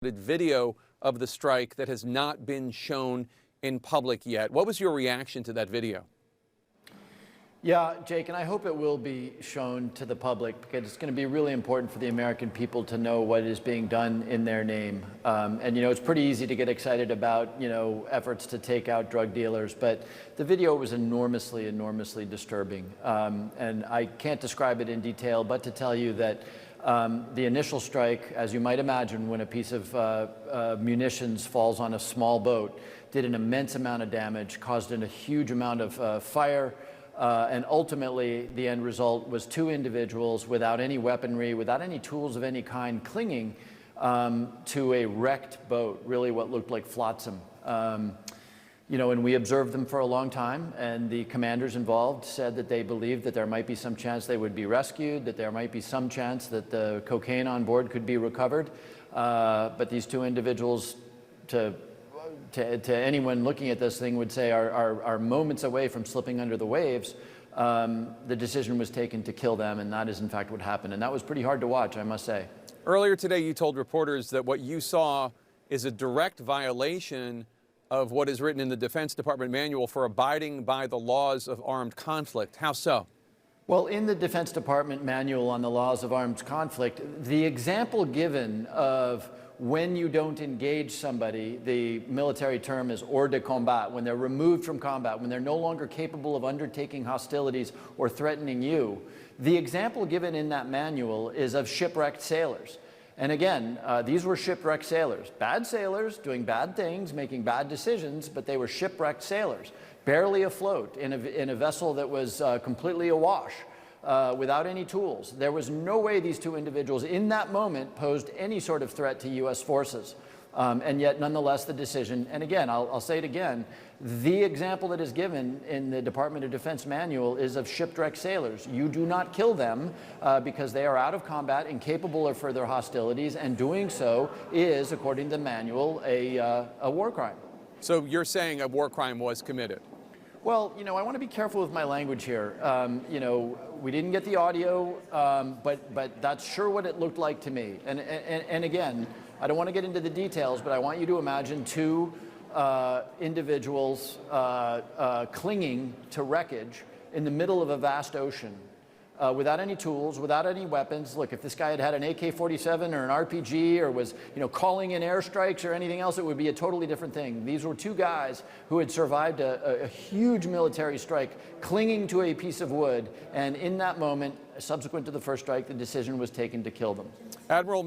video of the strike that has not been shown in public yet. What was your reaction to that video? Yeah, Jake, and I hope it will be shown to the public because it's going to be really important for the American people to know what is being done in their name. It's pretty easy to get excited about, efforts to take out drug dealers, but the video was enormously, enormously disturbing. And I can't describe it in detail, but to tell you that the initial strike, as you might imagine, when a piece of munitions falls on a small boat, did an immense amount of damage, caused a huge amount of fire, and ultimately the end result was two individuals without any weaponry, without any tools of any kind, clinging to a wrecked boat, really what looked like flotsam. And we observed them for a long time, and the commanders involved said that they believed that there might be some chance they would be rescued, that there might be some chance that the cocaine on board could be recovered. But these two individuals, to anyone looking at this thing, would say are moments away from slipping under the waves. The decision was taken to kill them, and that is in fact what happened. And that was pretty hard to watch, I must say. Earlier today, you told reporters that what you saw is a direct violation of what is written in the Defense Department manual for abiding by the laws of armed conflict. How so? Well, in the Defense Department manual on the laws of armed conflict, the example given of when you don't engage somebody, the military term is hors de combat, when they're removed from combat, when they're no longer capable of undertaking hostilities or threatening you. The example given in that manual is of shipwrecked sailors. And again, these were shipwrecked sailors, bad sailors doing bad things, making bad decisions, but they were shipwrecked sailors, barely afloat in a vessel that was completely awash, without any tools. There was no way these two individuals in that moment posed any sort of threat to U.S. forces. And yet, nonetheless, the decision, and again, I'll say it again, the example that is given in the Department of Defense manual is of shipwrecked sailors. You do not kill them because they are out of combat, incapable of further hostilities, and doing so is, according to the manual, a war crime. So you're saying a war crime was committed? Well, I want to be careful with my language here. We didn't get the audio, but that's sure what it looked like to me. And again, I don't want to get into the details, but I want you to imagine two individuals clinging to wreckage in the middle of a vast ocean without any tools, without any weapons. Look, if this guy had an AK-47 or an RPG or was, calling in airstrikes or anything else, it would be a totally different thing. These were two guys who had survived a huge military strike, clinging to a piece of wood, and in that moment, subsequent to the first strike, the decision was taken to kill them. Admiral